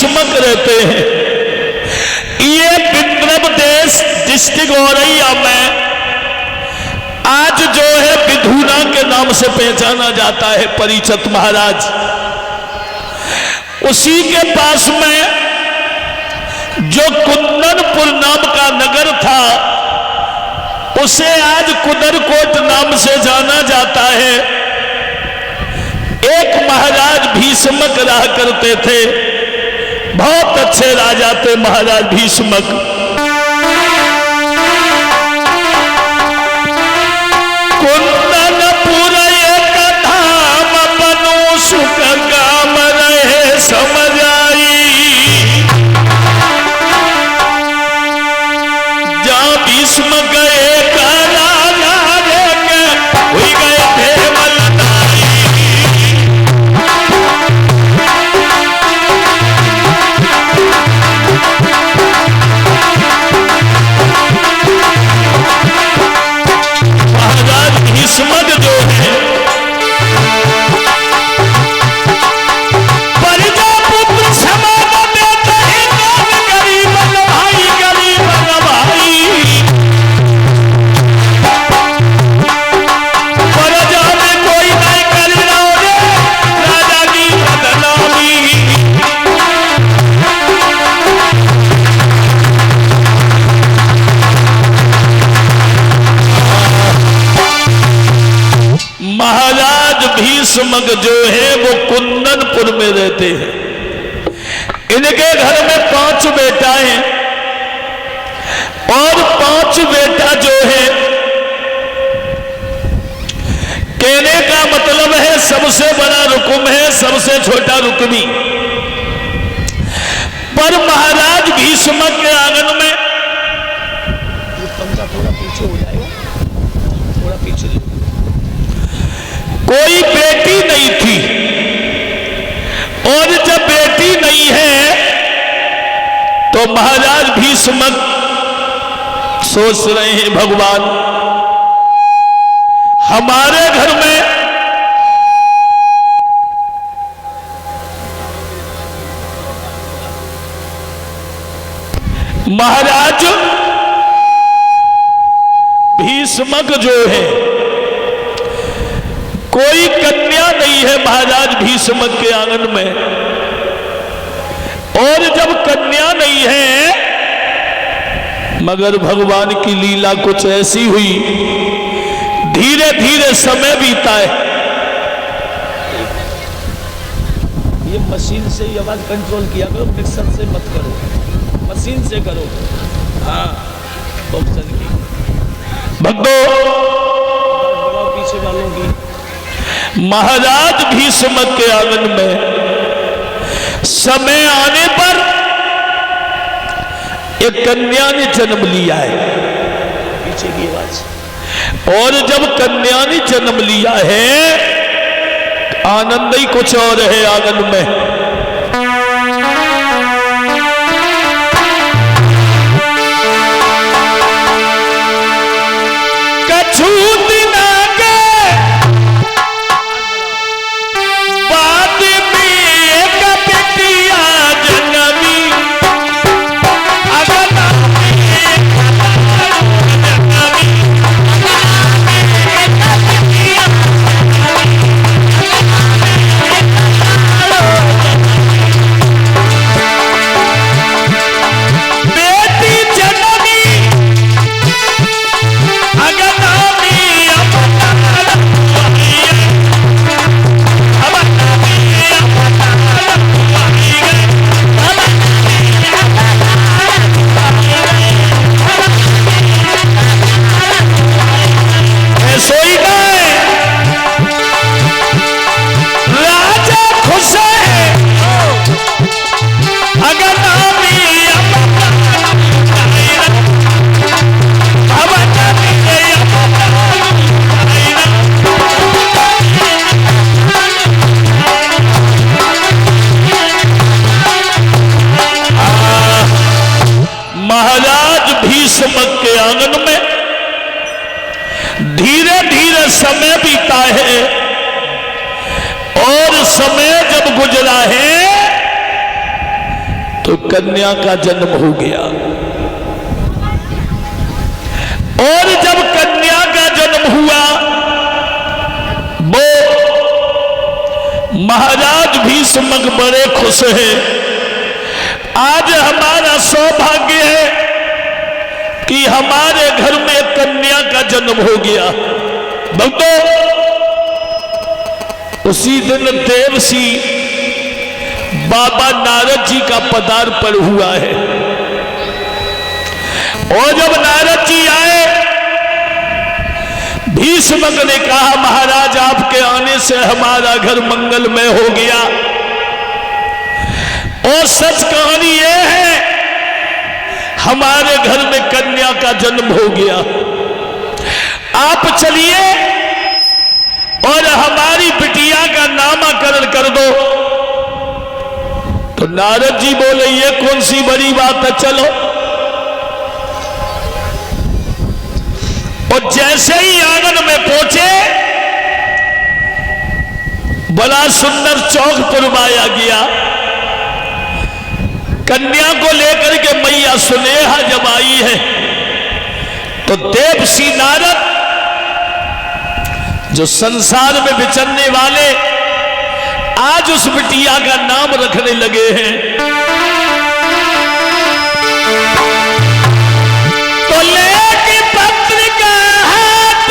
भीष्मक रहते हैं। ये विदर्भ देश डिस्ट्रिक्ट औरैया में आज जो है विधुना के नाम से पहचाना जाता है परीक्षित महाराज। उसी के पास में जो कुंदनपुर नाम का नगर था उसे आज कुदरकोट नाम से जाना जाता है। एक महाराज भीष्मक रहा करते थे, बहुत अच्छे राजा थे महाराज भीष्मक। कुंदनपुर एक धाम बनो सुख काम रहे समझ आई, जहां भीष्म गए भीष्मक जो है वो कुंदनपुर में रहते हैं। इनके घर में 5 बेटाएं हैं और 5 बेटा जो है, कहने का मतलब है सबसे बड़ा रुकुम है, सबसे छोटा रुकमी। पर महाराज भीष्मक के आंगन में थोड़ा पीछे हो जाएगा, थोड़ा पीछे, कोई बेटी नहीं थी। और जब बेटी नहीं है तो महाराज भीष्मक सोच रहे हैं भगवान हमारे घर में महाराज भीष्मक जो है कोई कन्या नहीं है महाराज भीष्मक के आंगन में। और जब कन्या नहीं है, मगर भगवान की लीला कुछ ऐसी हुई, धीरे धीरे समय बीता है। ये मशीन से ही आवाज कंट्रोल किया करो, मिक्सर से मत करो, मशीन से करो। हाँ ऑप्शन की भक्तों पीछे वालों की। महाराज भीष्मक के आंगन में समय आने पर एक कन्या ने जन्म लिया है, पीछे की आवाज। और जब कन्या ने जन्म लिया है, आनंद ही कुछ और है आंगन में। समय बीता है और समय जब गुजरा है तो कन्या का जन्म हो गया। और जब कन्या का जन्म हुआ, वो महाराज भीष्म बड़े खुश हैं। आज हमारा सौभाग्य है कि हमारे घर में कन्या का जन्म हो गया। भक्तों, उसी दिन देवसी बाबा नारद जी का पदार्पण हुआ है। और जब नारद जी आए, भीष्म ने कहा, महाराज आपके आने से हमारा घर मंगलमय हो गया। और सच कहानी यह है, हमारे घर में कन्या का जन्म हो गया। आप चलिए और हमारी बिटिया का नामकरण कर दो। तो नारद जी बोले, ये कौन सी बड़ी बात है, चलो। और जैसे ही आंगन में पहुंचे, बड़ा सुंदर चौक पुरवाया गया। कन्या को लेकर के मैया सुनेहा जब आई है, तो देवसी नारद जो संसार में विचरने वाले, आज उस बिटिया का नाम रखने लगे हैं। तो लेके पत्र का हाथ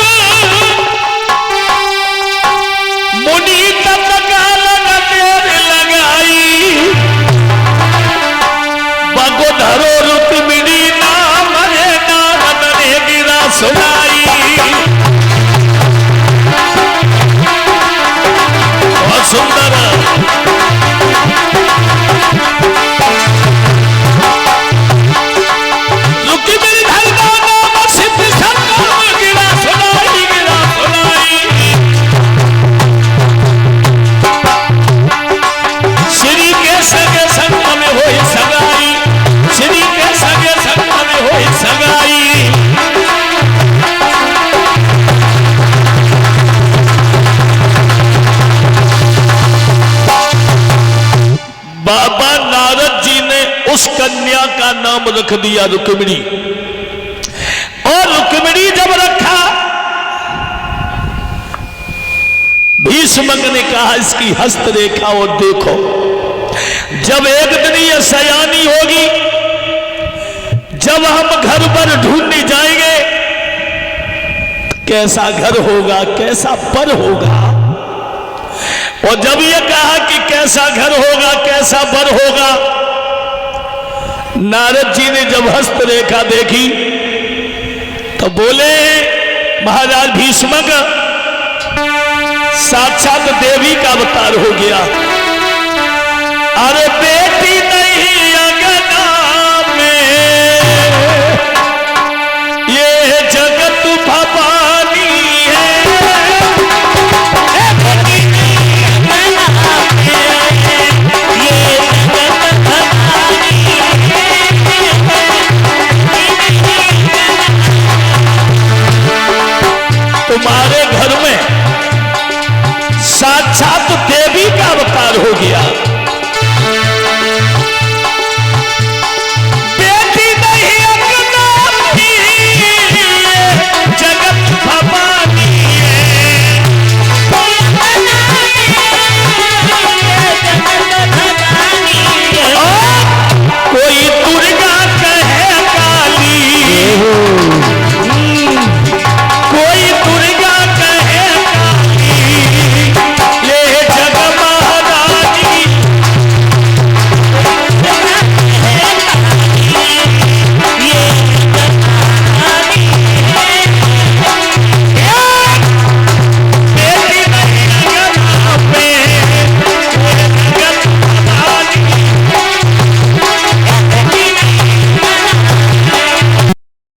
मुनि तब का लगाई, बगो धरो रुक्मिणी नाम रे नारद ने गिरा सुनाई। बहुत सुंदर। बाबा नारद जी ने उस कन्या का नाम रख दिया रुक्मिणी। और रुक्मिणी जब रखा, भीष्म ने कहा, इसकी हस्तरेखा और देखो। जब एक दिन ये सयानी होगी, जब हम घर पर ढूंढने जाएंगे, कैसा घर होगा, कैसा पर होगा। और जब ये कहा कि कैसा घर होगा, कैसा वर होगा, नारद जी ने जब हस्तरेखा देखी तो बोले, महाराज भीष्म, साक्षात देवी का अवतार हो गया।